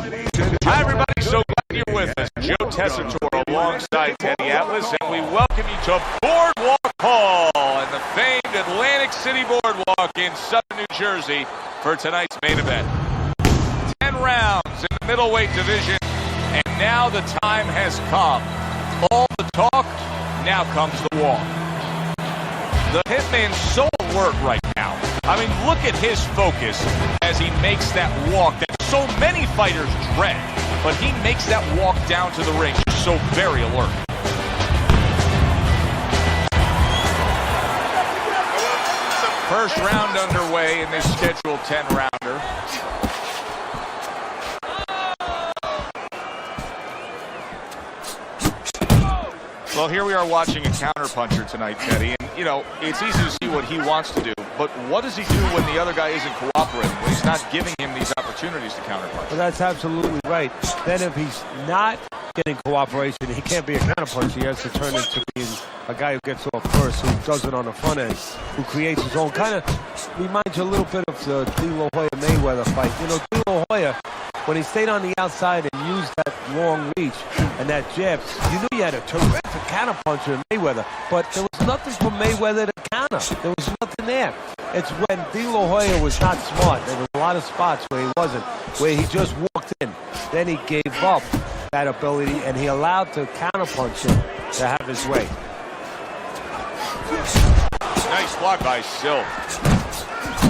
Hi, everybody. So glad you're with us. Joe Tessitore alongside Teddy Atlas, and we welcome you to Boardwalk Hall and the famed Atlantic City Boardwalk in southern New Jersey for tonight's main event. 10 rounds in the middleweight division, and now the time has come. All the talk, now comes the walk. The Hitman's so alert right now. I mean, look at his focus as he makes that walk that so many fighters dread. But he makes that walk down to the ring so very alert. First round underway in this scheduled 10-rounder. Well, here we are watching a counterpuncher tonight, Teddy. And, you know, it's easy to see what he wants to do. But what does he do when the other guy isn't cooperating, when he's not giving him these opportunities to counterpunch? Well, that's absolutely right. Then if he's not getting cooperation, he can't be a counterpuncher. He has to turn into being a guy who gets off first, who does it on the front end, who creates his own. Kind of reminds you a little bit of the De La Hoya-Mayweather fight. You know, De La Hoya, when he stayed on the outside and used that long reach and that jab, you knew you had a terrific counterpuncher in Mayweather, but there was nothing for Mayweather to counter. There was nothing there. It's when De La Hoya was not smart. There were a lot of spots where he wasn't, where he just walked in. Then he gave up that ability, and he allowed the counterpuncher to have his way. Nice block by Silk.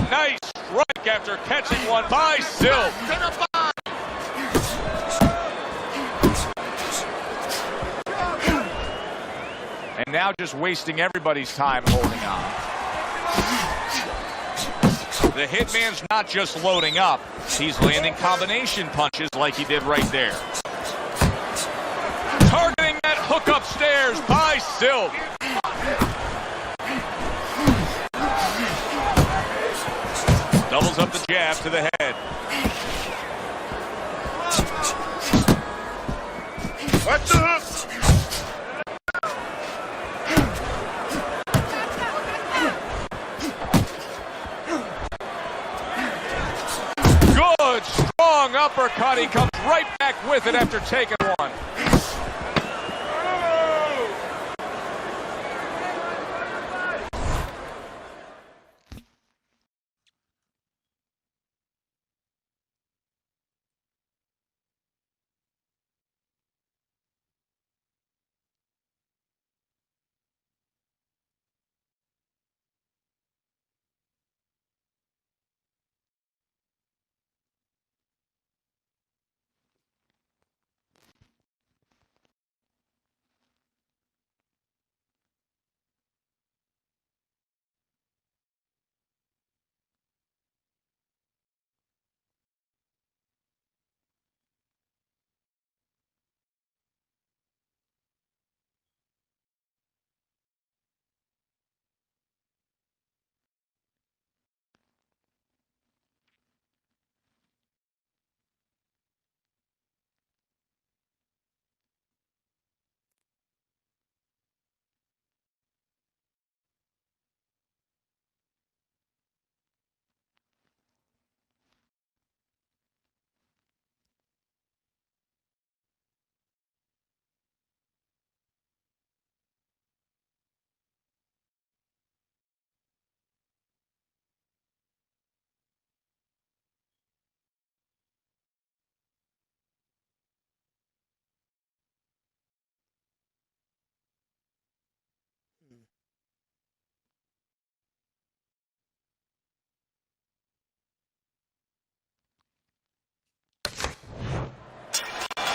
Nice strike after catching one by Silk. And now just wasting everybody's time holding on. The Hitman's not just loading up, he's landing combination punches like he did right there. Targeting that hook upstairs by Silk. Doubles up the jab to the head. Watch the hook. Good, strong uppercut. He comes right back with it after taking one.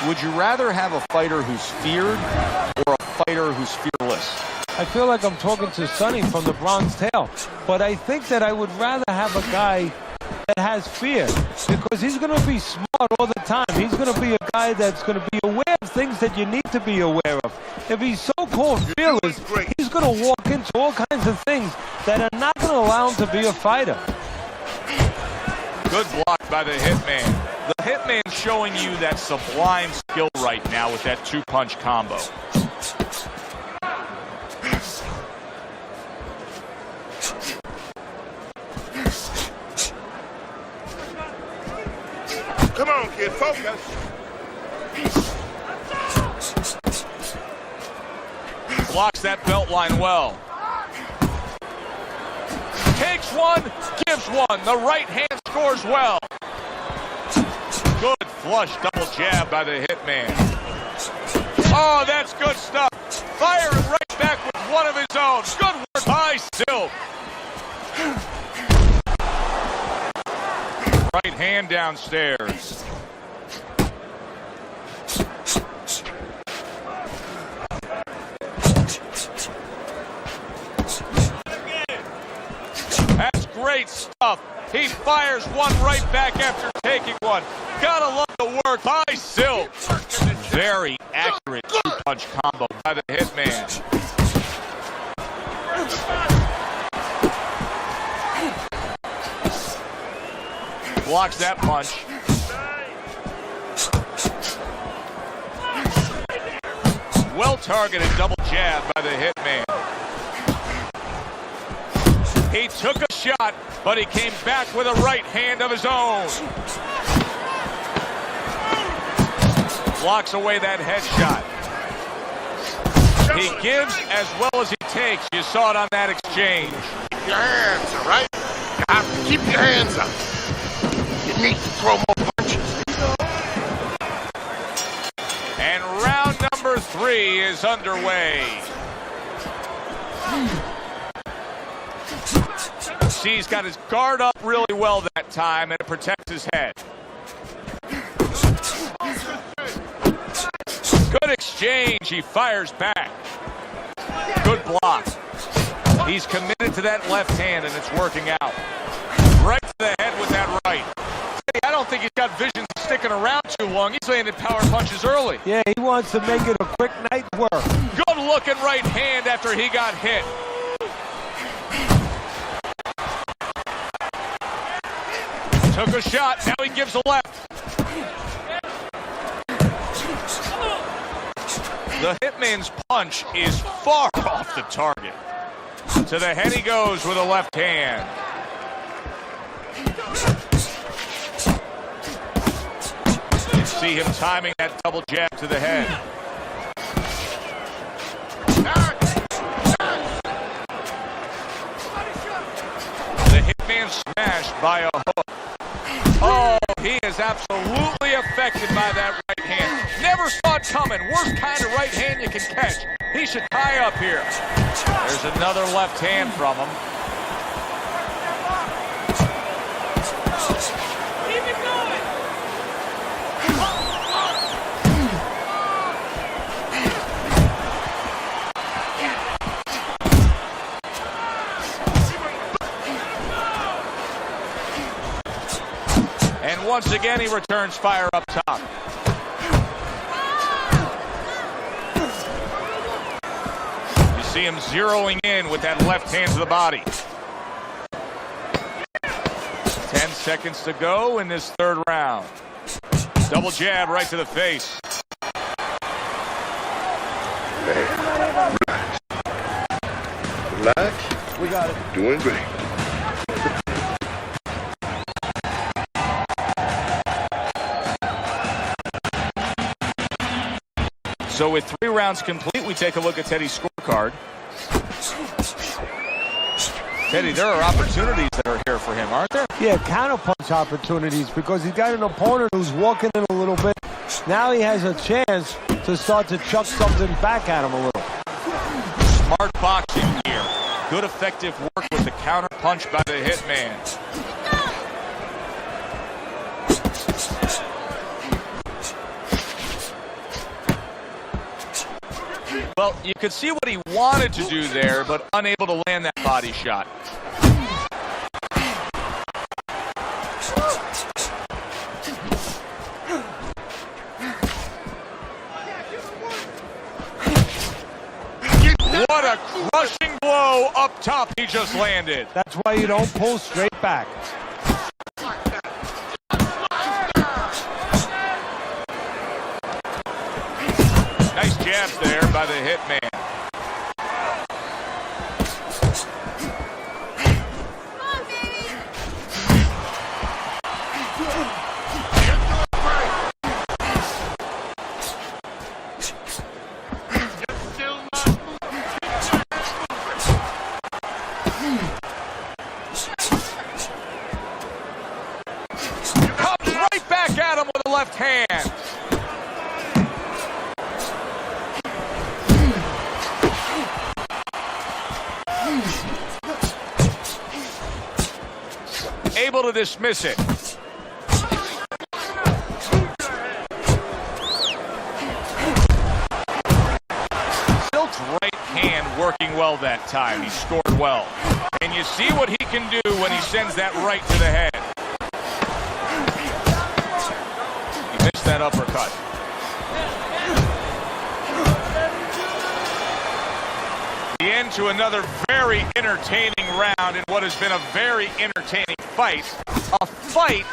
Would you rather have a fighter who's feared or a fighter who's fearless? I feel like I'm talking to Sonny from the Bronx Tale, but I think that I would rather have a guy that has fear, because he's going to be smart all the time. He's going to be a guy that's going to be aware of things that you need to be aware of. If he's so-called fearless, he's going to walk into all kinds of things that are not going to allow him to be a fighter. Good block by the Hitman. The Hitman's showing you that sublime skill right now with that two-punch combo. Come on, kid, focus. Blocks that belt line well. Takes one, gives one. The right hand scores well. Good flush double jab by the hitman. Oh, that's good stuff. Firing right back with one of his own. Good work by Silk. Right hand downstairs. That's great stuff. He fires one right back after taking one. Gotta love the work by Silk. Very accurate two-punch combo by the hitman. Blocks that punch. Well-targeted double jab by the hitman. He took a shot, but he came back with a right hand of his own. Blocks away that headshot. He gives as well as he takes. You saw it on that exchange. Keep your hands, all right? You have to keep your hands up. You need to throw more punches. And round number 3 is underway. See, he's got his guard up really well that time, and it protects his head. Good exchange. He fires back. Good block. He's committed to that left hand, and it's working out. Right to the head with that right. I don't think he's got vision sticking around too long. He's landed power punches early. Yeah, he wants to make it a quick night's work. Good looking right hand after he got hit. Took a shot, now he gives a left. The hitman's punch is far off the target. To the head he goes with a left hand. You see him timing that double jab to the head. The hitman smashed by a hook. Oh, he is absolutely affected by that right hand. Never saw it coming. Worst kind of right hand you can catch. He should tie up here. There's another left hand from him. Keep it going. And once again, he returns fire up top. You see him zeroing in with that left hand to the body. 10 seconds to go in this third round. Double jab right to the face. Relax. We got it. Doing great. So with 3 rounds complete, we take a look at Teddy's scorecard. Teddy, there are opportunities that are here for him, aren't there? Yeah, counterpunch opportunities because he's got an opponent who's walking in a little bit. Now he has a chance to start to chuck something back at him a little. Smart boxing here. Good effective work with the counter punch by the hitman. Well, you could see what he wanted to do there, but unable to land that body shot. What a crushing blow up top he just landed. That's why you don't pull straight back. Nice jabs there by the hitman. back at him with a left hand. Able to dismiss it. Silk's right hand working well that time. He scored well. And you see what he can do when he sends that right to the head. He missed that uppercut. The end to another very entertaining round in what has been a very entertaining fight. A fight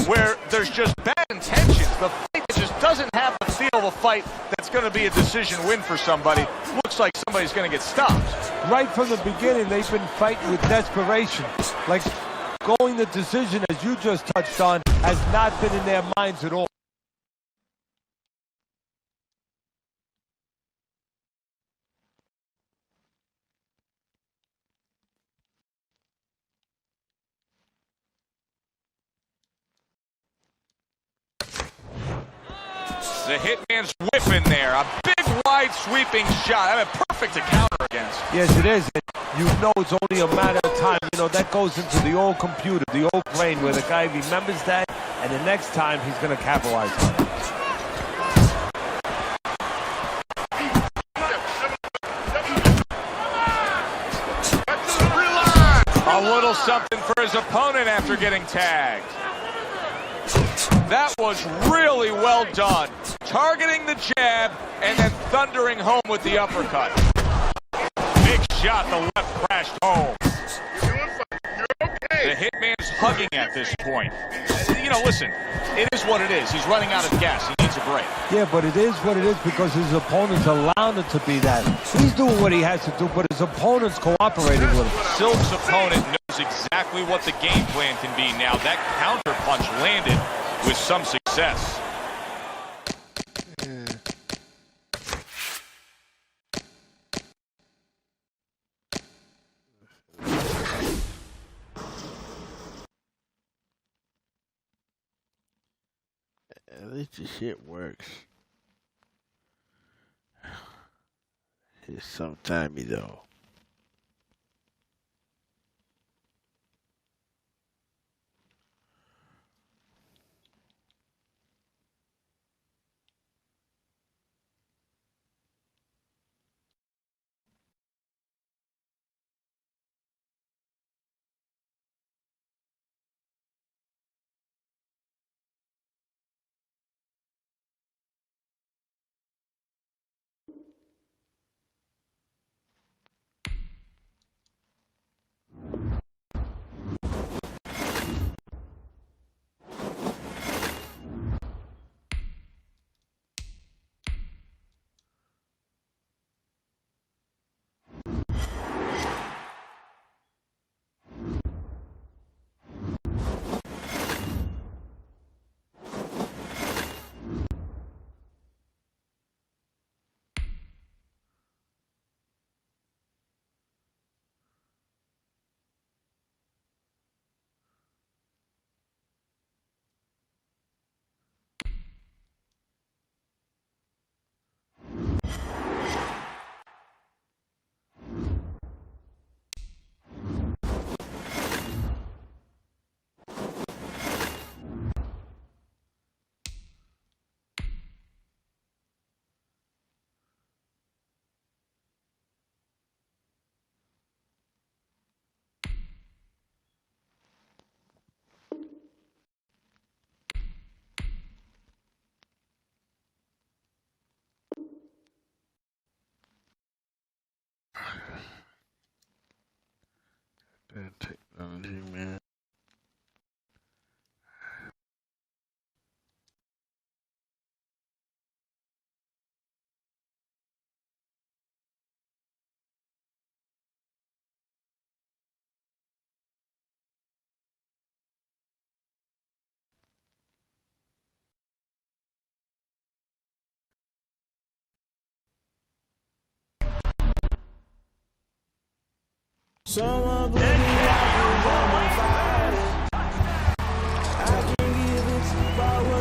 where there's just bad intentions. The fight that just doesn't have the feel of a fight that's going to be a decision win for somebody. Looks like somebody's going to get stopped. Right from the beginning, they've been fighting with desperation. Like going the decision, as you just touched on, has not been in their minds at all. The hitman's whipping there. A big, wide, sweeping shot. I mean, perfect to counter against. Yes, it is. You know it's only a matter of time. You know, that goes into the old computer, the old brain, where the guy remembers that, and the next time he's going to capitalize on it. A little something for his opponent after getting tagged. That was really well done. Targeting the jab and then thundering home with the uppercut. Big shot, the left crashed home. The hitman's hugging at this point. You know, listen, it is what it is. He's running out of gas. He needs a break. Yeah, but it is what it is because his opponent's allowing it to be that. He's doing what he has to do, but his opponent's cooperating with him. Silk's opponent knows exactly what the game plan can be now. That counter punch landed with some success. At least the shit works. It's sometimey though. Bad technology, man. Someone put me out on my fire. I can give it to power,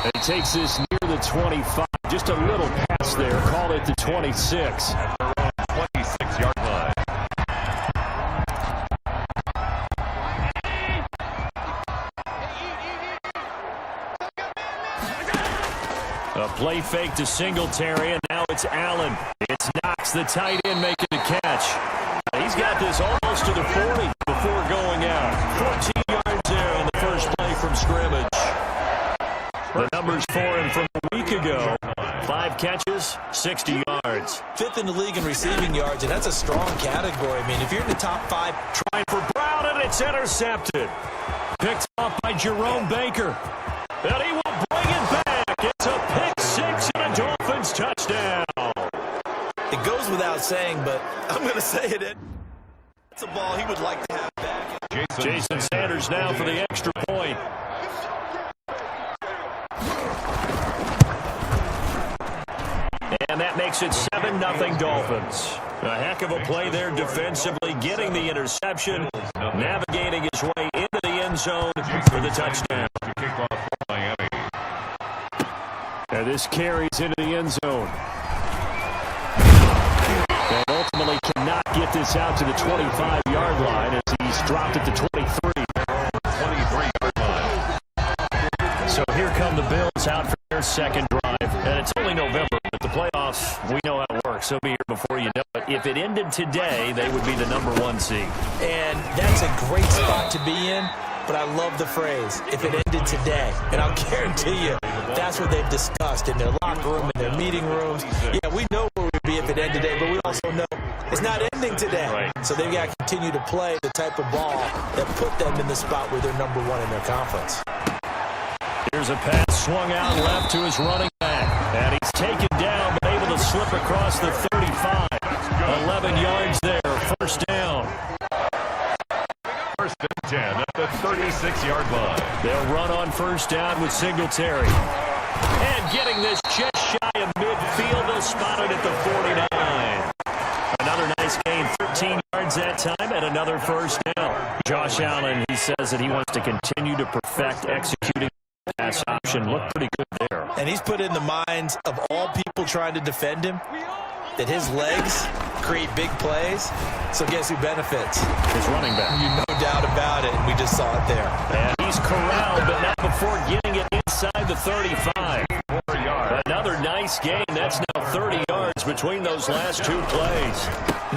He takes this near the 25. Just a little pass there. Call it the 26. At their own 26-yard line. A play fake to Singletary, and now it's Allen. It's Knox, the tight end, making the catch. He's got this almost to the 40 before going out. 14 yards there on the first play from scrimmage. The numbers for him from a week ago. 5 catches, 60 yards. 5th in the league in receiving yards, and that's a strong category. I mean, if you're in the top 5. Trying for Brown, and it's intercepted. Picked up by Jerome Baker. And he will bring it back. It's a pick 6 and a Dolphins touchdown. It goes without saying, but I'm going to say it. It's a ball he would like to have back. Jason Sanders now for the extra point. And that makes it 7-0 Dolphins. A heck of a play there defensively, getting the interception, navigating his way into the end zone for the touchdown. And this carries into the end zone. And ultimately cannot get this out to the 25-yard line as he's dropped it to 23. 23-yard line. So here come the Bills out for their second drive. And it's only November, but the playoffs, we know how it works. They'll be here before you know it. If it ended today, they would be the number 1 seed. And that's a great spot to be in. But I love the phrase, if it ended today. And I'll guarantee you, that's what they've discussed in their locker room, in their meeting rooms. Yeah, we know where we'd be if it ended today, but we also know it's not ending today. Right. So they've got to continue to play the type of ball that put them in the spot where they're number 1 in their conference. Here's a pass swung out left to his running back. And he's taken down, but able to slip across the 35. 11 yards there, first down. First and 10 at the 36-yard line. They'll run on first down with Singletary. And getting this just shy of midfield, they'll spot it at the 49. Another nice gain, 13 yards that time, and another first down. Josh Allen, he says that he wants to continue to perfect executing the pass option. Looked pretty good there. And he's put in the minds of all people trying to defend him that his legs create big plays. So guess who benefits? His running back. No doubt about it. We just saw it there. And he's corralled, but not before getting it in 35. Another nice gain. That's now 30 yards between those last two plays.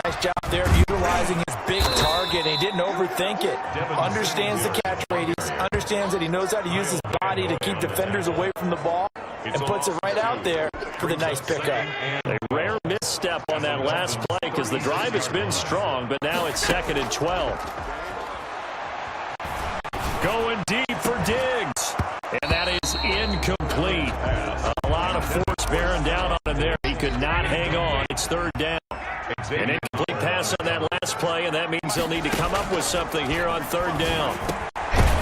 Nice job there utilizing his big target. He didn't overthink it. Understands the catch radius. Understands that he knows how to use his body to keep defenders away from the ball. And puts it right out there for the nice pickup. A rare misstep on that last play because the drive has been strong, but now it's 2nd and 12. Going deep for Diggs. And that is incomplete. A lot of force bearing down on him there. He could not hang on. It's 3rd down. An incomplete pass on that last play, and that means they'll need to come up with something here on 3rd down.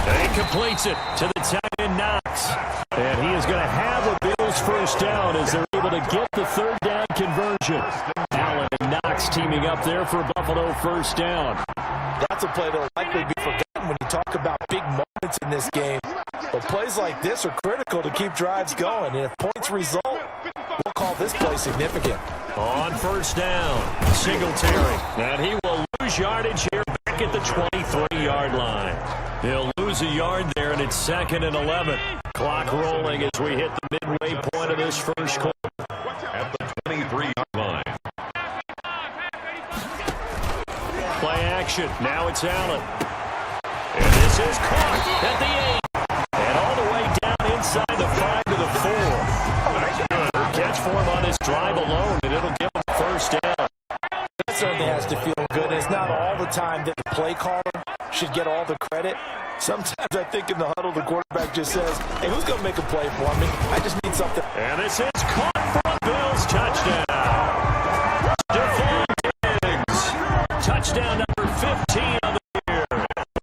And he completes it to the tight end Knox. And he is going to have a Bills first down as they're able to get the 3rd down conversion. Allen and Knox teaming up there for Buffalo first down. That's a play that will likely be forgotten when you talk about big moments in this game. But plays like this are critical to keep drives going. And if points result, we'll call this play significant. On first down, Singletary. And he will lose yardage here back at the 23-yard line. He'll lose a yard there, and it's 2nd and 11. Clock rolling as we hit the midway point of this first quarter. At the 23-yard line. Play action. Now it's Allen. And this is caught at the 8. And all the way down inside the 5 to the 4. Good catch for him on this drive alone, and it'll give him a first down. That certainly has to feel good. It's not all the time that the play caller should get all the credit. Sometimes I think in the huddle, the quarterback just says, hey, who's going to make a play for me? I just need something. And this is caught for a Bills touchdown. Stephon Diggs. Touchdown number 15 on the year.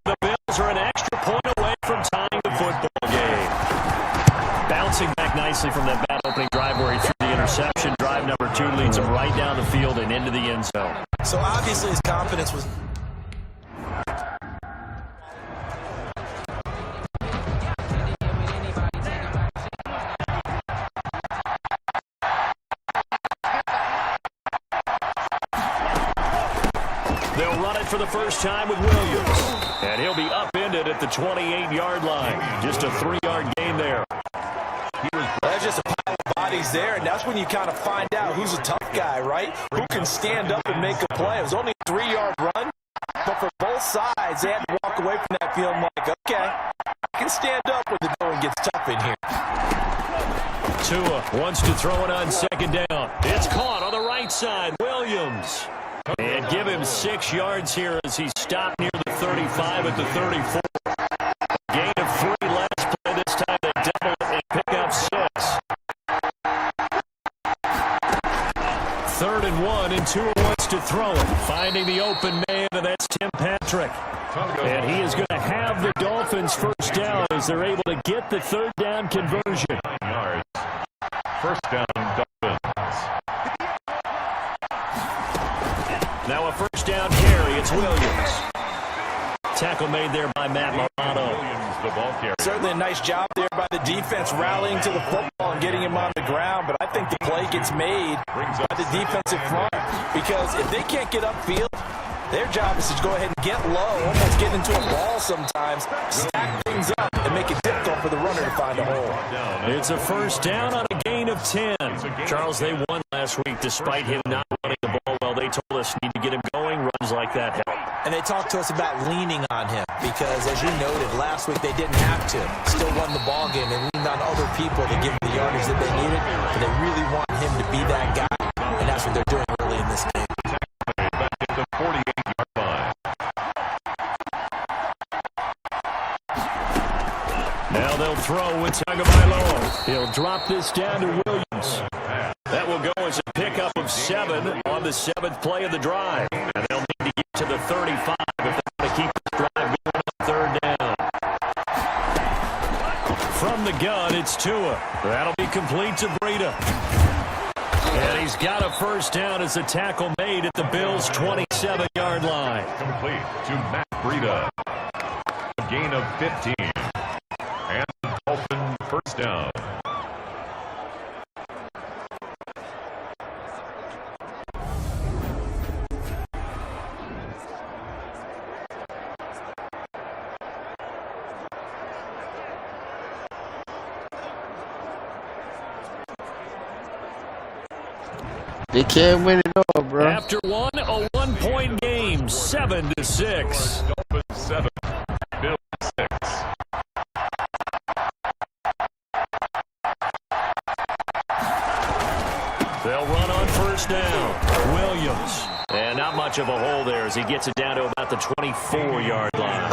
The Bills are an extra point away from tying the football game. Bouncing back nicely from that bad opening drive where he threw the interception. Drive number 2 leads him right down the field and into the end zone. So obviously his confidence was... They'll run it for the first time with Williams. And he'll be upended at the 28-yard line. Just a 3-yard gain there. There's just a pile of bodies there, and that's when you kind of find out who's a tough guy, right? Who can stand up and make a play. It was only a 3-yard run, but for both sides, they had to walk away from that feeling like, okay, I can stand up when the going gets tough in here. Tua wants to throw it on 2nd down. It's caught on the right side. Williams. And give him 6 yards here as he's stopped near the 35 at the 34. Gain of 3 last play. This time they double it and pick up 6. 3rd and 1, and Tua wants to throw it. Finding the open man, and that's Tim Patrick. And he is going to have the Dolphins first down as they're able to get the 3rd down conversion. First down, Dolphins. Now a first down carry. It's Williams. Tackle made there by Matt Milano. Williams, the ball carrier. Certainly a nice job there by the defense rallying to the football and getting him on the ground, but I think the play gets made by the defensive front because if they can't get upfield, their job is to go ahead and get low, almost get into a ball sometimes, stack things up, and make it difficult for the runner to find a hole. It's a first down on a gain of 10. Charles, they won last week despite him not running the ball well. They told us need to get him going. Runs like that help. And they talked to us about leaning on him because, as you noted, last week they didn't have to. Still won the ball game. They leaned on other people to give them the yardage that they needed, but they really want him to be that guy, and that's what they're doing early in this game. Back at the 48-yard line. Now they'll throw with Tagovailoa. He'll drop this down to Williams. That will go as a pickup of 7 on the 7th play of the drive. And they'll need to get to the 35 if they want to keep the drive going on 3rd down. From the gun, it's Tua. That'll be complete to Breida. And he's got a first down as a tackle made at the Bills' 27-yard line. Complete to Matt Breida. A gain of 15. And Dolphin first down. They can't win it all, bro. After one, a one-point game, 7-6. Dolphins 7, Bills 6. They'll run on first down. Williams. And not much of a hole there as he gets it down to about the 24-yard line.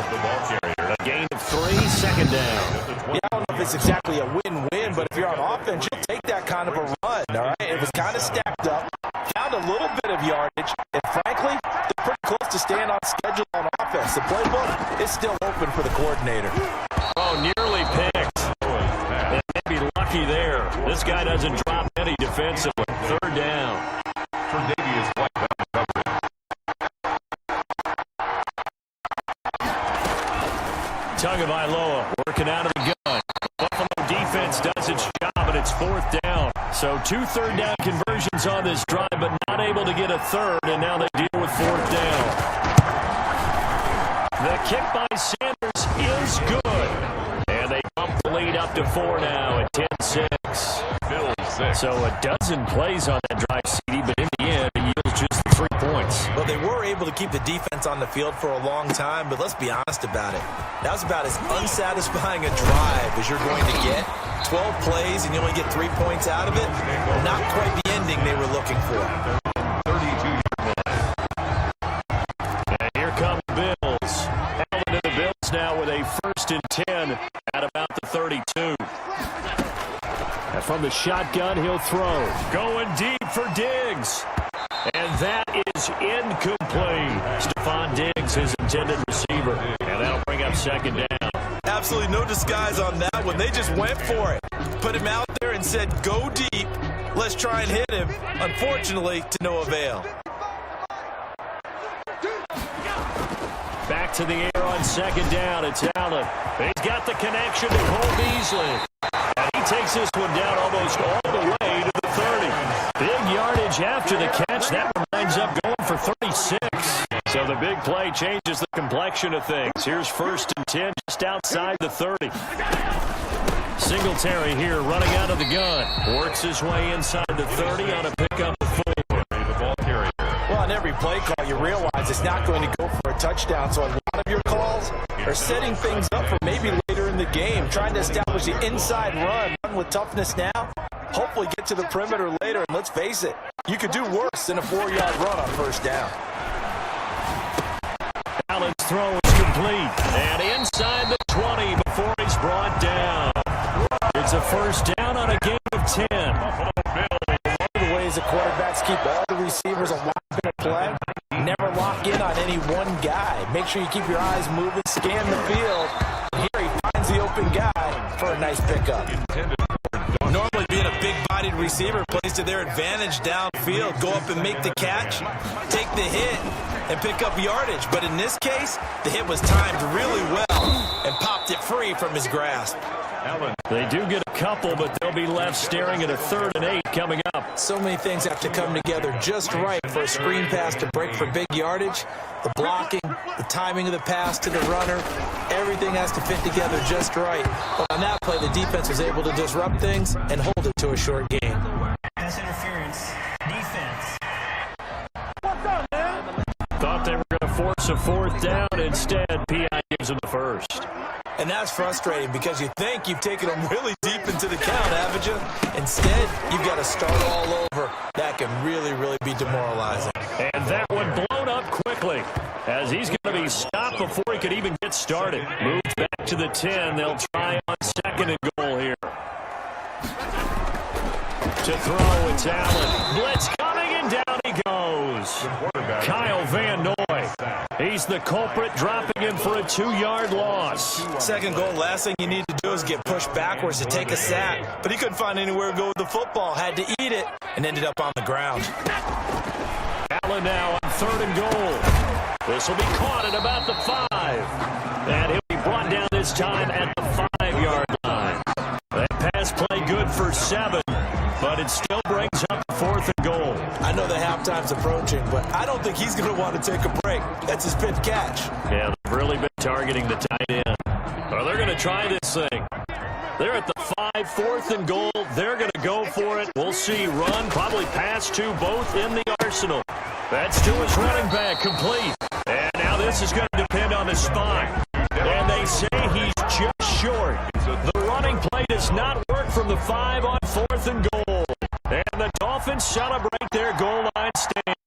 A gain of 3, second down. Yeah, I don't know if it's exactly a win-win, but if you're on offense, you'll take that kind of a run, all right? It was kind of stacked up, found a little bit of yardage, and frankly, they're pretty close to staying on schedule on offense. The playbook is still open for the coordinator. Oh, nearly picked. And maybe lucky there. This guy doesn't drop any defensively. Third down. Tagovailoa working out of the gun. Buffalo defense does its job, and it's fourth down. So 2 third-down conversions on this drive, but not able to get a third, and now they deal with fourth down. The kick by Sanders is good. And they bump the lead up to 4 now at 10-6. So a dozen plays on that drive, CD, but in the end, it yields just 3 points. Well, they were able to keep the defense on the field for a long time, but let's be honest about it. That was about as unsatisfying a drive as you're going to get. 12 plays and you only get 3 points out of it. Not quite the ending they were looking for. 32-yard line. And here come the Bills. Allen to the Bills now with a 1st and 10 at about the 32. And from the shotgun, he'll throw. Going deep for Diggs. And that is incomplete. Stephon Diggs, his intended receiver. And that'll bring up second down. Absolutely no disguise on that one. They just went for it. Put him out there and said, go deep. Let's try and hit him. Unfortunately, to no avail. Back to the air on second down. It's Allen. He's got the connection to Cole Beasley. And he takes this one down almost all the way to the 30. Big yardage after the catch. That one winds up going for 36. So the big play changes the complexion of things. Here's 1st and 10 just outside the 30. Singletary here running out of the gun. Works his way inside the 30 on a pickup of 4. Well, on every play call, you realize it's not going to go for a touchdown. So a lot of your calls are setting things up for maybe later in the game, trying to establish the inside run with toughness now. Hopefully get to the perimeter later, and let's face it, you could do worse than a 4-yard run on first down. Allen's throw is complete, and inside the 20 before he's brought down. It's a first down on a gain of 10. One of the ways the quarterbacks keep all the receivers alive in a play, never lock in on any one guy. Make sure you keep your eyes moving, scan the field. Here he finds the open guy for a nice pickup. Normally being a big-bodied receiver plays to their advantage downfield. Go up and make the catch, take the hit, and pick up yardage. But in this case, the hit was timed really well and popped it free from his grasp. They do get a couple, but they'll be left staring at a 3rd and 8 coming up. So many things have to come together just right for a screen pass to break for big yardage. The blocking, the timing of the pass to the runner, everything has to fit together just right. But on that play, the defense was able to disrupt things and hold it to a short game. Pass interference. Defense. Thought they were going to force a 4th down. Instead, P.I. gives them the 1st. And that's frustrating because you think you've taken them really deep into the count, haven't you? Instead, you've got to start all over. That can really, really be demoralizing. And that one blown up quickly as he's going to be stopped before he could even get started. Moved back to the 10. They'll try on 2nd and goal here. To throw, it's Allen. Blitz coming, and down he goes. Kyle Van Noy. He's the culprit, dropping him for a 2-yard loss. 2nd goal, last thing you need to do is get pushed backwards to take a sack. But he couldn't find anywhere to go with the football, had to eat it, and ended up on the ground. Allen now on 3rd and goal. This will be caught at about the 5. And he'll be brought down this time at the 5-yard line. That pass play good for 7, but it still brings up 4th and goal. I know the halftime's approaching, but I don't think he's going to want to take a break. That's his pitch catch. Yeah, they've really been targeting the tight end. Well, they're going to try this thing. They're at the 5, 4th and goal. They're going to go for it. We'll see. see run, probably pass to both in the arsenal. That's to his running back, complete. And now this is going to depend on the spot. And they say he's just short. The running play does not work from the 5 on 4th and goal. And the Dolphins celebrate their goal line stand.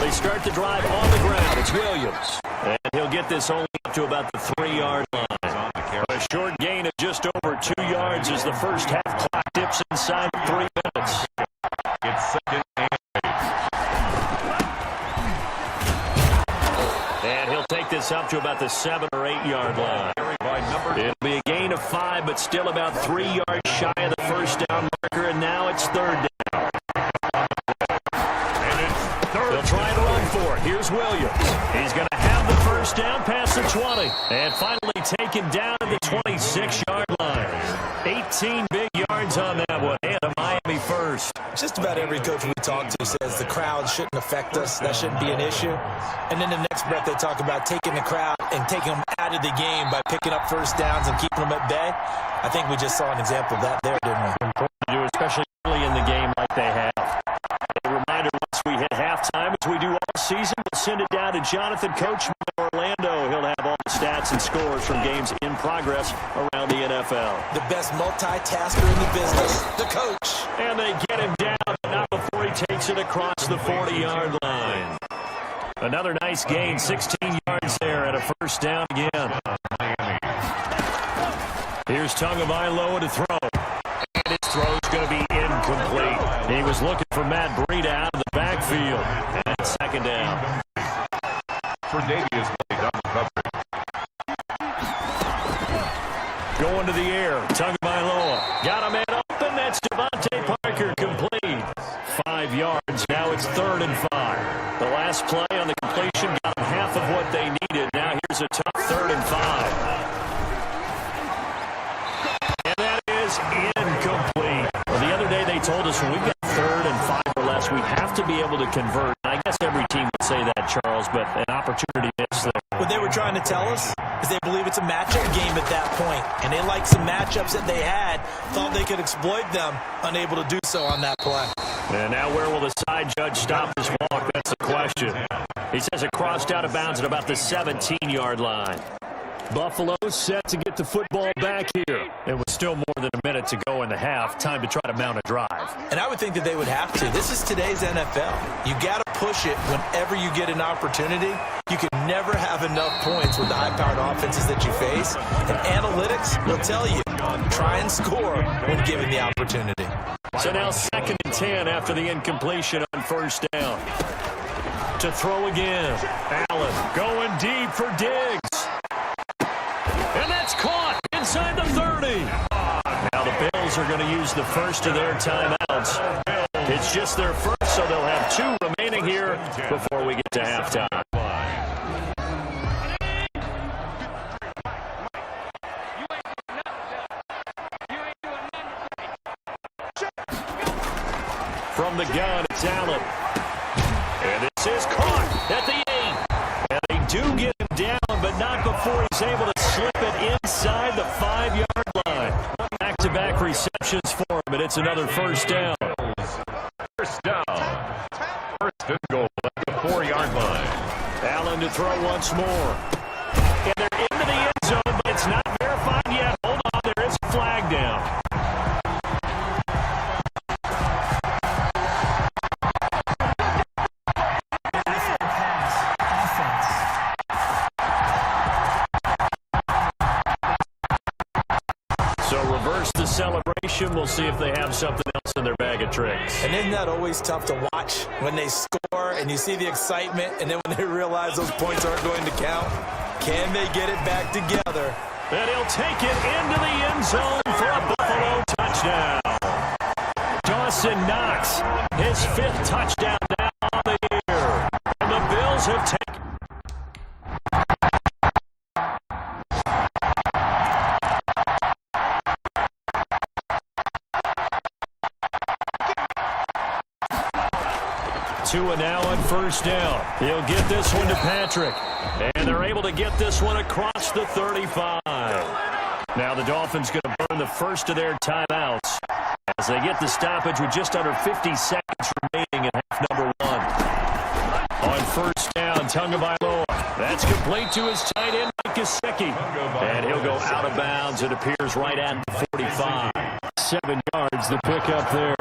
They start the drive on the ground. It's Williams. And he'll get this only up to about the 3-yard line. A short gain of just over 2 yards as the first half clock dips inside 3 minutes. It's second and 8. And he'll take this up to about the 7 or 8 yard line. It'll be a gain of 5, but still about 3 yards shy of the first down marker, and now it's 3rd down. They'll try to run for it. Here's Williams. He's going to have the first down past the 20, and finally taken down at the 26-yard line. 18 big yards on that one, and a Miami first. Just about every coach we talk to says the crowd shouldn't affect us. That shouldn't be an issue. And then the next breath they talk about taking the crowd and taking them out of the game by picking up first downs and keeping them at bay. I think we just saw an example of that there, didn't we? Important to do, especially early in the game like they have. A reminder, once we hit halftime, as we do all season, we'll send it down to Jonathan Coachman in Orlando. He'll have all the stats and scores from games in progress around the NFL. The best multitasker in the business, the coach. And they get him down, but not before he takes it across the 40-yard line. Another nice gain, 16 yards there, and a first down again. Here's Tagovailoa to throw. And his throw's going to be incomplete. He was looking for Matt Breida out of the backfield. And second down. For Davies laid on the coverage. Going to the air. Tagovailoa. Got a man open. That's Devontae Parker, complete. 5 yards. Now it's 3rd and 5. The last play on the completion got them half of what they needed. Now here's a tough 3rd and 5. And that is incomplete. Well, the other day they told us when we've got 3rd and 5 or less, we have to be able to convert. I guess every team would say that, Charles, but an opportunity missed there. What they were trying to tell us is they believe it's a matchup game at that point, and they like some matchups that they had, thought they could exploit them, unable to do so on that play. And now where will the side judge stop this walk? That's the question. He says it crossed out of bounds at about the 17-yard line. Buffalo set to get the football back here. It was still more than a minute to go in the half. Time to try to mount a drive. And I would think that they would have to. This is today's NFL. You got to push it whenever you get an opportunity. You can never have enough points with the high-powered offenses that you face. And analytics will tell you, try and score when given the opportunity. So now 2nd and 10 after the incompletion on first down. To throw again. Allen going deep for Diggs. And that's caught inside the 30. Now the Bills are going to use the first of their timeouts. It's just their first, so they'll have 2 remaining here before we get to halftime. From the gun, it's Allen. And this is caught at the 8. And they do get him down, but not before he's able to slip it inside the 5-yard line. Back-to-back receptions for him, and it's another first down. First down. First and goal at the 4-yard line. Allen to throw once more. And they're into the end zone, but it's not verified yet. Hold on, there is a flag down. The celebration. We'll see if they have something else in their bag of tricks. And isn't that always tough to watch when they score and you see the excitement, and then when they realize those points aren't going to count? Can they get it back together? And he'll take it into the end zone for a Buffalo touchdown. Dawson Knox, his 5th touchdown now on the year. And the Bills have taken. Tua now on first down. He'll get this one to Patrick. And they're able to get this one across the 35. Now the Dolphins going to burn the first of their timeouts as they get the stoppage with just under 50 seconds remaining in half number 1. On first down, Tagovailoa. That's complete to his tight end, Mike Gesicki. And he'll go out of bounds. It appears right at the 45. 7 yards, the pickup there.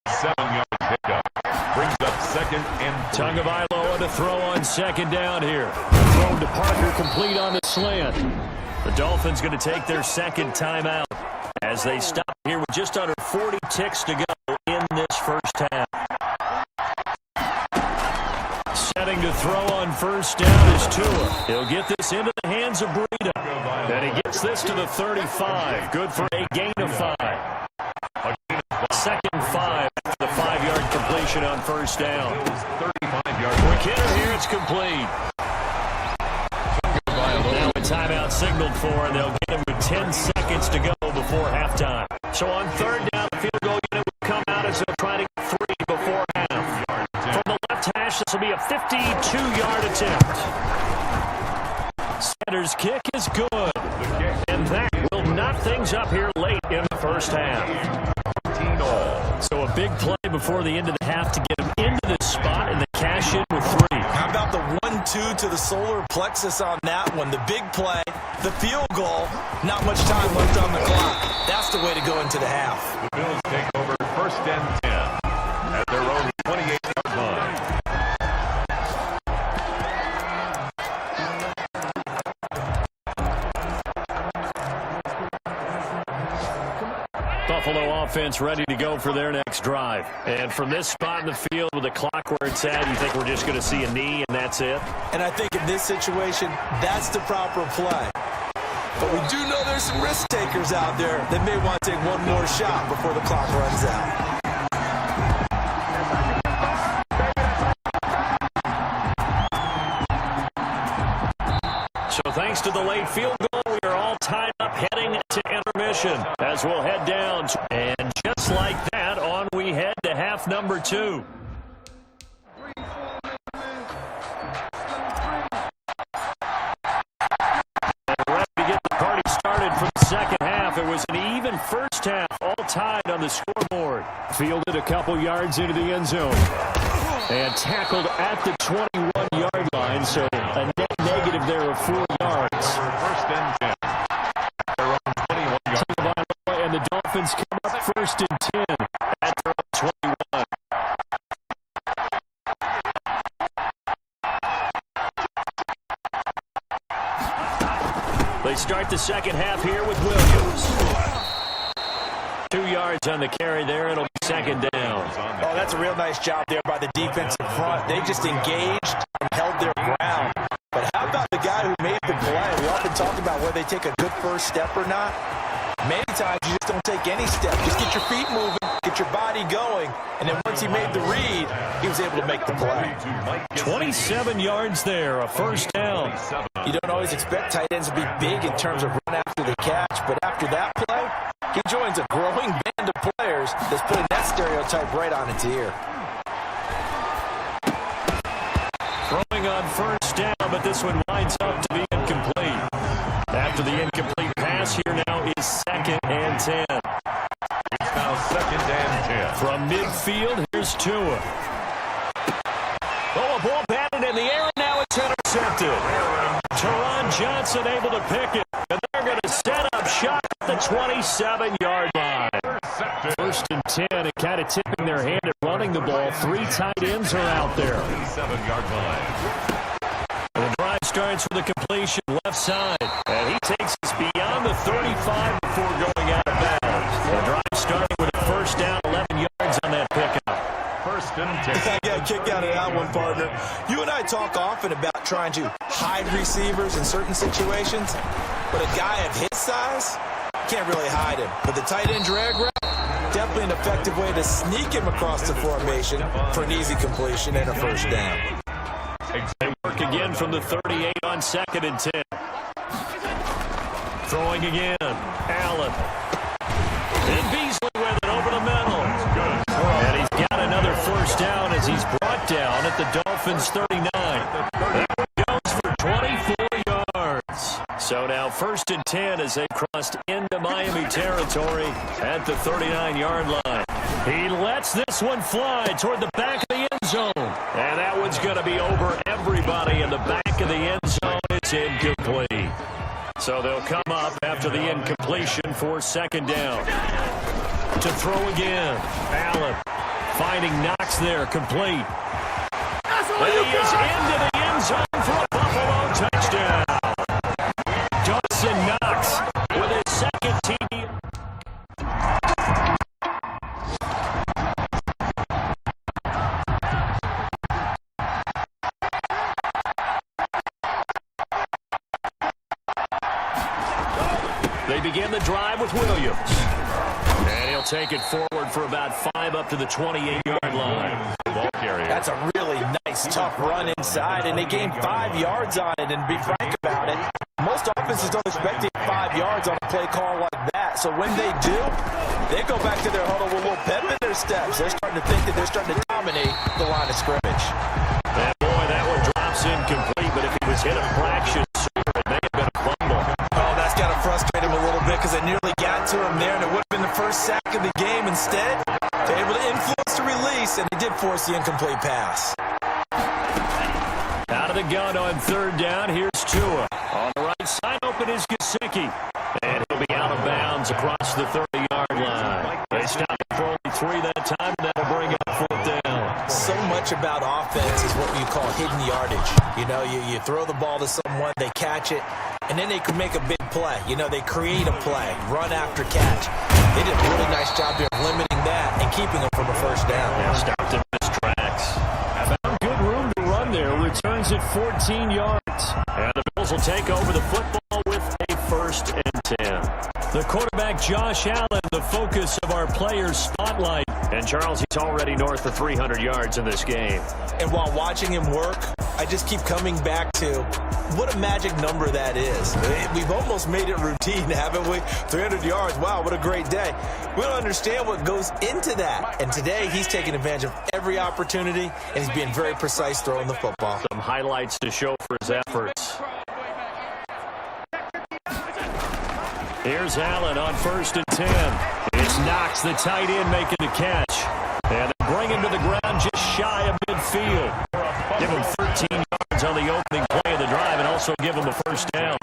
7-yard pickup. Brings up second and 3. Tagovailoa to throw on second down here. Thrown to Parker, complete on the slant. The Dolphins going to take their second timeout as they stop here with just under 40 ticks to go in this first half. Setting to throw on first down is Tua. He'll get this into the hands of Breida. And he gets this to the 35. Good for a gain of 5. Second 5 after the 5-yard completion on first down. 35-yard. Quick hitter here, it's complete. Now a timeout signaled for, and they'll get him with 10 seconds to go before halftime. So on third down, the field goal unit will come out as they'll try to get 3 before half. From the left hash, this will be a 52-yard attempt. Sanders' kick is good, and that will knock things up here late in the first half. So a big play before the end of the half to get him into this spot and the cash in with 3. How about the 1-2 to the solar plexus on that one? The big play, the field goal, not much time left on the clock. That's the way to go into the half. The Bills take over first and 10 at their own 28-yard line. Buffalo offense ready to go for their next drive. And from this spot in the field with the clock where it's at, you think we're just going to see a knee and that's it? And I think in this situation, that's the proper play. But we do know there's some risk takers out there that may want to take one more shot before the clock runs out. So thanks to the late field goal, we are all tied up heading to intermission as we'll head down. And just like that, on we head to half number 2. Ready to get the party started for the second half. It was an even first half, all tied on the scoreboard. Fielded a couple yards into the end zone. And tackled at the 21-yard line, so a net negative there of 4 yards. First and 10. Their own 21-yard. And the Dolphins come up first and 10 at their own 21. They start the second half here with Williams. 2 yards on the carry there. It'll be second down. Oh, that's a real nice job there by the defensive front. They just engaged and held their ground. But how about the guy who made the play? We often talk about whether they take a good first step or not. Many times you just don't take any step. Just get your feet moving, get your body going, and then once he made the read, he was able to make the play. 27 yards there, a first down. You don't always expect tight ends to be big in terms of run after the catch, but after that play, he joins a growing band of players that's putting that stereotype right on its ear. Throwing on first down, but this one winds up to be incomplete. After the incomplete pass, here now is second and 10. It's now second and 10. From midfield, here's Tua. Oh, a ball batted in the air, and now it's intercepted. Teron Johnson able to pick it, and they're going to set up shot at the 27-yard line. First and 10, and kind of tipping their hand at running the ball. 3 tight ends are out there. 27-yard line. The drive starts with a completion left side, and he takes us beyond the 35 before going out of bounds. The drive starting with a first down, 11 yards on that pickup. First and 10. I got a kick out of that one, partner. You and I talk often about trying to hide receivers in certain situations, but a guy of his size can't really hide him. But the tight end drag route, definitely an effective way to sneak him across the formation for an easy completion and a first down. They work again from the 38 on second and 10. Throwing again, Allen. And Beasley with it over the middle. And he's got another first down as he's brought down at the Dolphins' 39. That goes for 24 yards. So now first and 10 as they crossed into Miami territory at the 39-yard line. He lets this one fly toward the back of the end zone. And that one's going to be over everybody in the back of the end zone. It's incomplete. So they'll come up after the incompletion for second down. To throw again. Allen finding Knox there, complete. And he is into the end zone for a Buffalo touchdown. Dawson Knox with his second TD. They begin the drive with Williams. And he'll take it forward for about 5 up to the 28-yard line. Ball carrier. That's a really nice, tough run inside, and they gained 5 yards on it. And to be frank about it, most offenses don't expect to get 5 yards on a play call like that. So when they do, they go back to their huddle with a little pep in their steps. They're starting to think that they're starting to dominate the line of scrimmage. And boy, that one drops incomplete, but if he was hit a fraction sooner, it may have been a fumble. Oh, that's got to frustrate him a little bit because they nearly got to him there, and it would have been the first sack of the game. Instead, they're able to influence the release, and they did force the incomplete pass. Out of the gun on third down, here's Tua. On the right side, open is Gesicki. And he'll be out of bounds across the 30-yard line. They stopped for only 3 that time, and that'll bring up fourth down. So much about offense is what you call hidden yardage. You know, you throw the ball to someone, they catch it, and then they can make a big play. You know, they create a play, run after catch. They did a really nice job here of limiting that and keeping them from a first down. Yeah, stopped him in his tracks. Found good room to run there. Returns at 14 yards. And the Bills will take over the football with a first and 10. The quarterback, Josh Allen, the focus of our players' spotlight. And Charles, he's already north of 300 yards in this game. And while watching him work, I just keep coming back to what a magic number that is. We've almost made it routine, haven't we? 300 yards, wow, what a great day. We don't understand what goes into that. And today, he's taking advantage of every opportunity, and he's being very precise throwing the football. Some highlights to show for his efforts. Here's Allen on first and 10. It's Knox, the tight end, making the catch. And they bring him to the ground just shy of midfield. Give him 13 yards on the opening play of the drive and also give him a first down.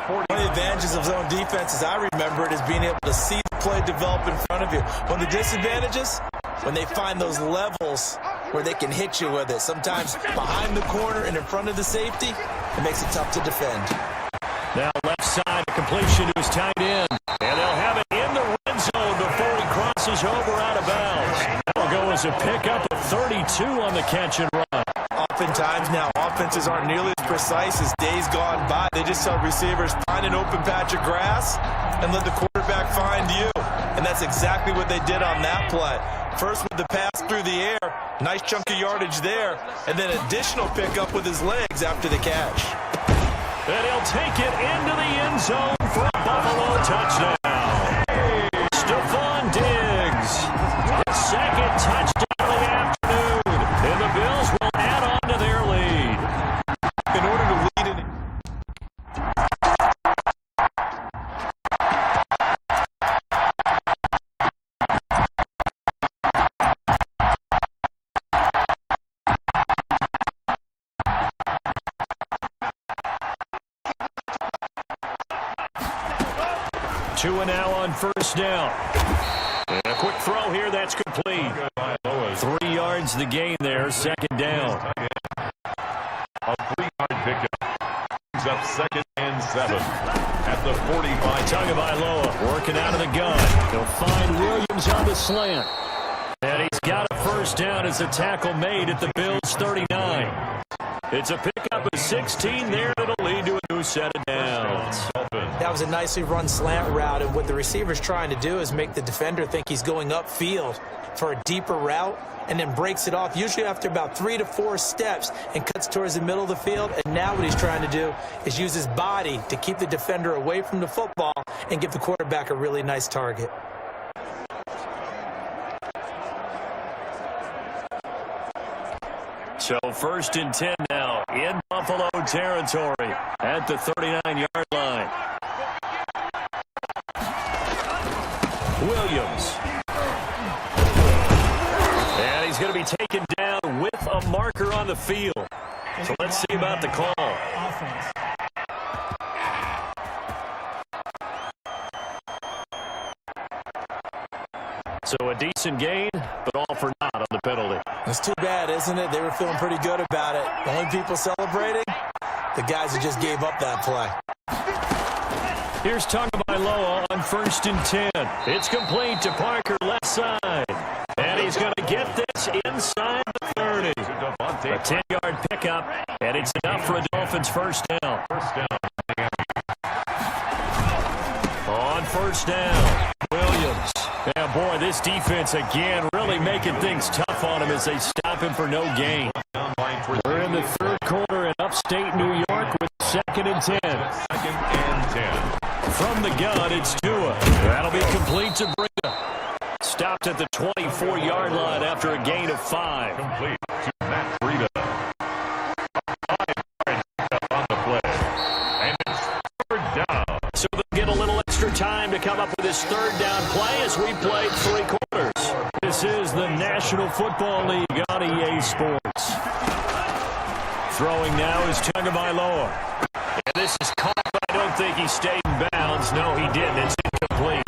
One of the advantages of zone defense, as I remember it, is being able to see the play develop in front of you. One of the disadvantages, when they find those levels where they can hit you with it. Sometimes behind the corner and in front of the safety, it makes it tough to defend. Now left side, a completion to his tight end. And they'll have it in the red zone before he crosses over out of bounds. That'll go as a pickup of 32 on the catch and run. Oftentimes now, offenses aren't nearly as precise as days gone by. They just tell receivers, find an open patch of grass and let the quarterback find you. And that's exactly what they did on that play. First with the pass through the air, nice chunk of yardage there, and then additional pickup with his legs after the catch. And he'll take it into the end zone for a Buffalo touchdown. Stephon Diggs, his second touchdown of the afternoon. And the Bills will add on to their lead. In order to lead it. 2 and now on first down. And a quick throw here, that's complete. 3 yards the gain there, second down. A 3-yard pickup. Brings up second and 7 at the 45. Tagovailoa working out of the gun. He'll find Williams on the slant. And he's got a first down as a tackle made at the Bills' 39. It's a pickup of 16 there that'll lead to a new set of downs. That was a nicely run slant route, and what the receiver's trying to do is make the defender think he's going upfield for a deeper route and then breaks it off, usually after about 3 to 4 steps, and cuts towards the middle of the field. And now what he's trying to do is use his body to keep the defender away from the football and give the quarterback a really nice target. So first and 10 now in Buffalo territory at the 39-yard line. Williams. And he's going to be taken down with a marker on the field. So let's see about the call. Offense. So a decent gain, but all for naught on the penalty. It's too bad, isn't it? They were feeling pretty good about it. The only people celebrating, the guys who just gave up that play. Here's Tagovailoa on 1st and 10. It's complete to Parker, left side. And he's going to get this inside the 30. A 10-yard pickup, and it's enough for a Dolphins first down. On first down, Williams. Yeah, boy, this defense again really making things tough on him as they stop him for no gain. We're in the third quarter in upstate New York with 2nd and 10. 2nd and 10. From the gun, it's Tua. That'll be complete to Breida. Stopped at the 24-yard line after a gain of 5. Complete to Matt Breida. 5 yards on the play. And it's 3rd down. So they'll get a little extra time to come up with this 3rd down play as we played 3 quarters. This is the National Football League on EA Sports. Throwing now is Tagovailoa. And this is caught, but I don't think he stayed in bounds. No, he didn't. It's incomplete.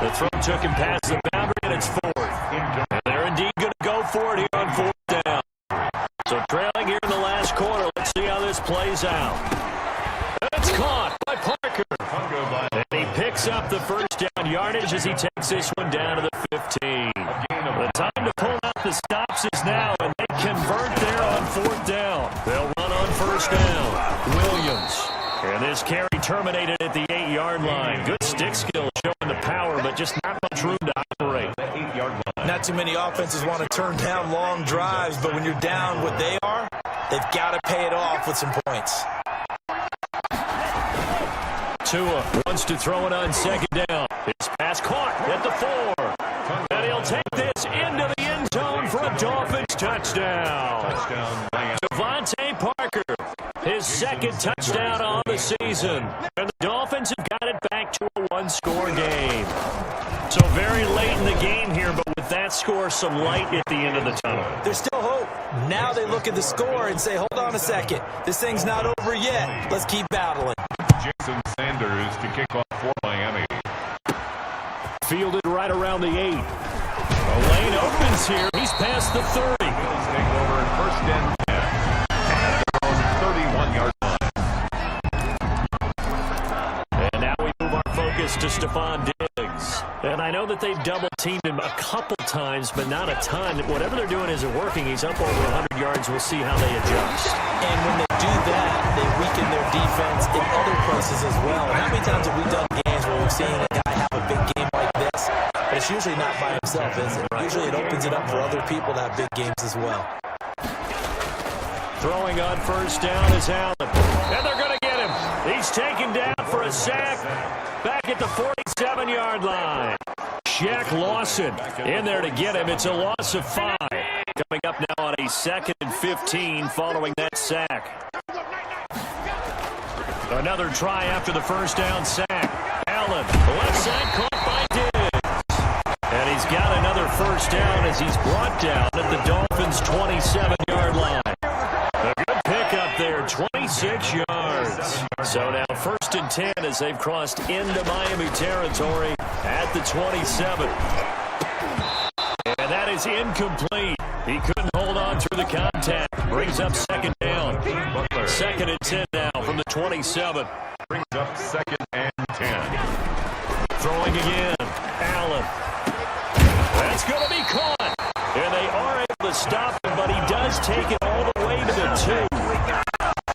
The throw took him past the boundary, and it's 4th. And they're indeed going to go for it here on 4th down. So trailing here in the last quarter. Let's see how this plays out. It's caught by Parker. And he picks up the first down yardage as he takes this one down to the 15. The time to pull out the stops is now, and they convert there on 4th down. They'll run on 1st down. Williams. And this carry terminated at the 8-yard line. Good stick skill showing the power, but just not much room to operate. Not too many offenses want to turn down long drives, but when you're down what they are, they've got to pay it off with some points. Tua wants to throw it on 2nd down. His pass caught at the 4. And he'll take this into the end zone for a Dolphins touchdown. Devontae Parker, his 2nd touchdown on the season. And the Dolphins have got it back to a 1-score game. So very late in the game here, but with that score, some light at the end of the tunnel. There's still hope. Now they look at the score and say, hold on a second. This thing's not over yet. Let's keep battling. Jason Sanders to kick off for Miami. Fielded right around the 8. A lane opens here. He's past the 30. Bills take over at 1st and 10. At their own 31-yard line. And now we move our focus to Stephon Diggs. And I know that they've double-teamed him a couple times, but not a ton. Whatever they're doing isn't working. He's up over 100 yards. We'll see how they adjust. And when they do that, they weaken their defense in other places as well. How many times have we done games where we've seen a guy have a big game like this? But it's usually not by himself, is it? Usually it opens it up for other people to have big games as well. Throwing on 1st down is Allen. And they're going to get him. He's taken down for a sack back at the 47-yard line. Shaq Lawson in there to get him. It's a loss of 5. Coming up now on a 2nd and 15 following that sack. Another try after the 1st down sack. Allen, left side caught by Diggs. And he's got another 1st down as he's brought down at the Dolphins' 27-yard line. A good pickup there, 26 yards. So now 1st and 10 as they've crossed into Miami territory at the 27. And that is incomplete. He couldn't hold on through the contact. Brings up 2nd down. 2nd and 10 now from the 27. Brings up 2nd and 10. Throwing again. Allen. That's going to be caught. And they are able to stop him, but he does take it all the way to the 2.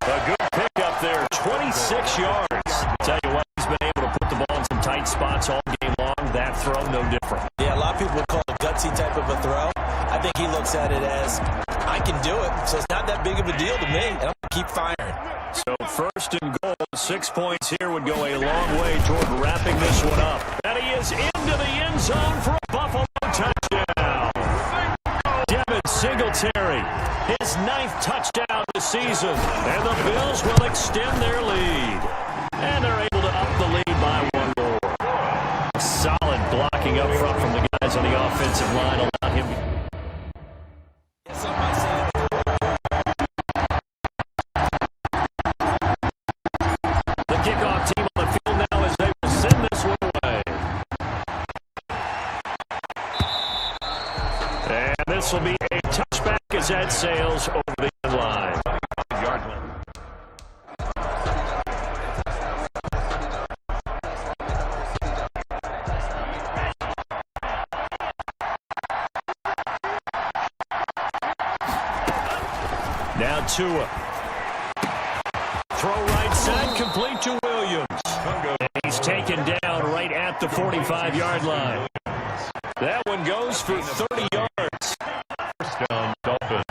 A good pickup there, 26 yards. Tell you what, he's been able to put the ball in some tight spots all game long. That throw, no different. Yeah, a lot of people would call it a gutsy type of a throw. I think he looks at it as, I can do it, so it's not that big of a deal to me, and I'm going to keep firing. So 1st and goal, 6 points here would go a long way toward wrapping this one up. And he is into the end zone for a Buffalo touchdown. Devin Singletary, his 9th touchdown this season, and the Bills will extend their lead. And they're able to up the lead by 1 more. Solid blocking offensive line allowed him to... The kickoff team on the field now as they will send this one away. And this will be a touchback as that sails over the end line. Now Tua. Throw right side, complete to Williams. And he's taken down right at the 45-yard line. That one goes for 30 yards. First down, Dolphins.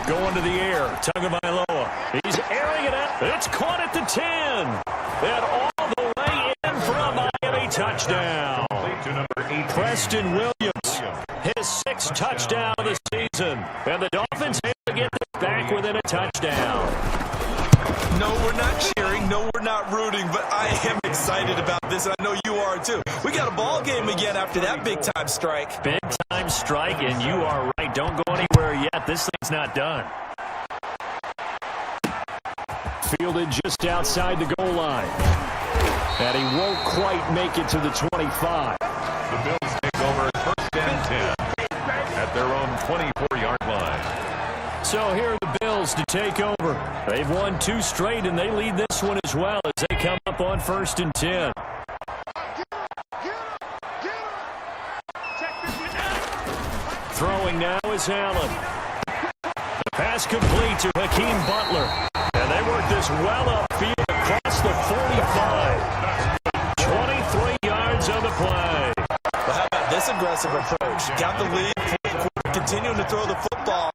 Going to the air, Tagovailoa. He's airing it out. It's caught at the 10. And all the way in for a Miami touchdown. To number 8, Preston Williams, his 6th touchdown of the season. And the Dolphins able to get this back within a touchdown. No, we're not cheering. No, we're not rooting. But I am excited about this, and I know you are too. We got a ball game again after that big-time strike. Big-time strike, and you are right. Don't go anywhere yet. This thing's not done. Fielded just outside the goal line. And he won't quite make it to the 25. The Bills take over first and 10 at their own 24-yard line. So here are the Bills to take over. They've won 2 straight, and they lead this one as well as they come up on first and 10. Throwing now is Allen. The pass complete to Hakeem Butler. And they work this well upfield across the 45. 23 yards on the play. But how about this aggressive approach? Got the lead, continuing to throw the football.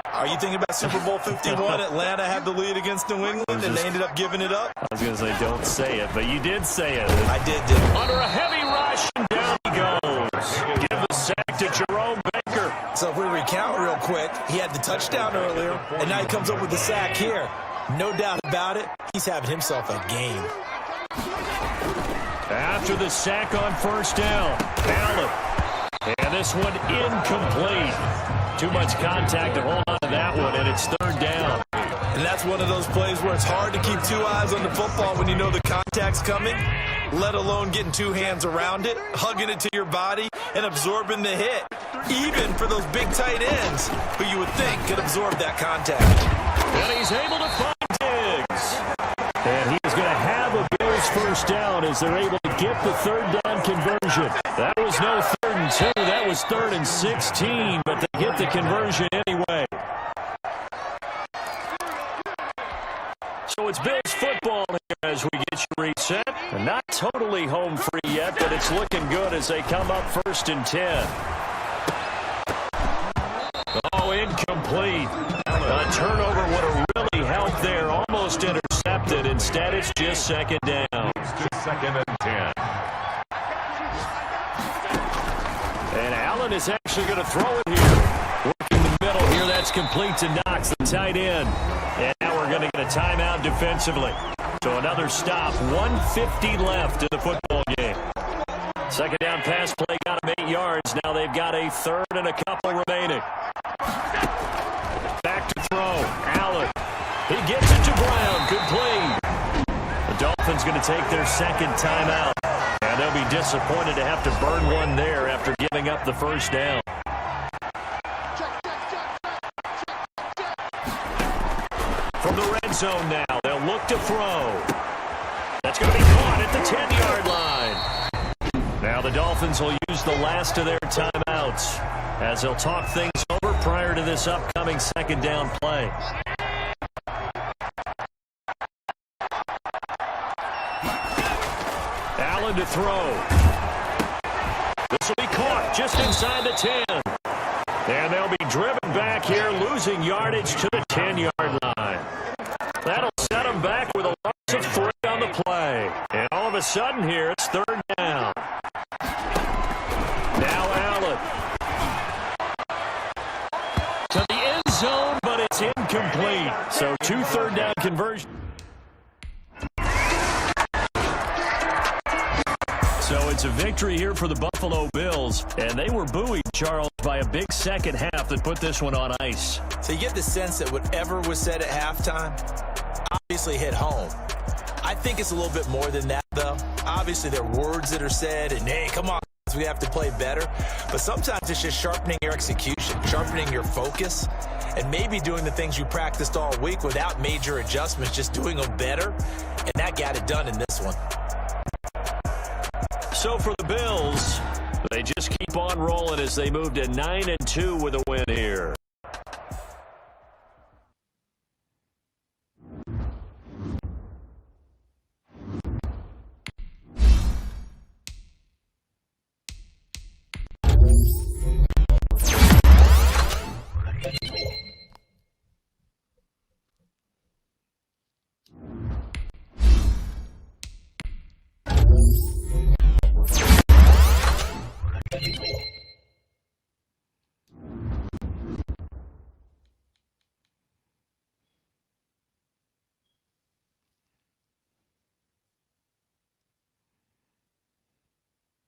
Are you thinking about Super Bowl 51? Atlanta had the lead against New England, and they ended up giving it up? I was going to say, don't say it, but you did say it. I did. Under a heavy rush, and down he goes. Give the sack to Jerome Baker. So if we recount real quick, he had the touchdown earlier, and now he comes up with the sack here. No doubt about it, he's having himself a game. After the sack on first down, Allen. And this one incomplete. Too much contact to hold on to that one, and it's third down. And that's one of those plays where it's hard to keep 2 eyes on the football when you know the contact's coming, let alone getting 2 hands around it, hugging it to your body, and absorbing the hit. Even for those big tight ends who you would think could absorb that contact. And he's able to find Diggs. And he is going to have a Bills first down as they're able to get the third down conversion. That was no 3rd and 2. That was 3rd and 16, but they get the conversion anyway. So it's Bills football here as we get you reset. And not totally home free yet, but it's looking good as they come up first and 10. Oh, incomplete. A turnover would have really helped there. Almost intercepted. Instead, it's just second down. It's just 2nd and 10. And Allen is actually going to throw it here. Working the middle here. That's complete to Knox, the tight end. And now we're going to get a timeout defensively. So another stop. 1:50 left in the football game. Second down pass play got him 8 yards. Now they've got a 3rd and a couple remaining. Back to throw. Allen. He gets it to Brown. Complete. The Dolphins going to take their second timeout. And they'll be disappointed to have to burn one there after giving up the first down. From the red zone now, they'll look to throw. That's going to be caught at the 10-yard line. Now the Dolphins will use the last of their timeouts as they'll talk things over prior to this upcoming second down play. Allen to throw. This will be caught just inside the 10. And they'll be driven back here, losing yardage to the 10-yard line. That'll set them back with a loss of 3 on the play. And all of a sudden here, it's third down. Now Allen. To the end zone, but it's incomplete. So 2 third down conversions. So it's a victory here for the Buffalo Bills, and they were buoyed, Charles, by a big second half that put this one on ice. So you get the sense that whatever was said at halftime obviously hit home. I think it's a little bit more than that, though. Obviously, there are words that are said, and, hey, come on, we have to play better. But sometimes it's just sharpening your execution, sharpening your focus, and maybe doing the things you practiced all week without major adjustments, just doing them better. And that got it done in this one. So for the Bills, they just keep on rolling as they move to 9-2 with a win here.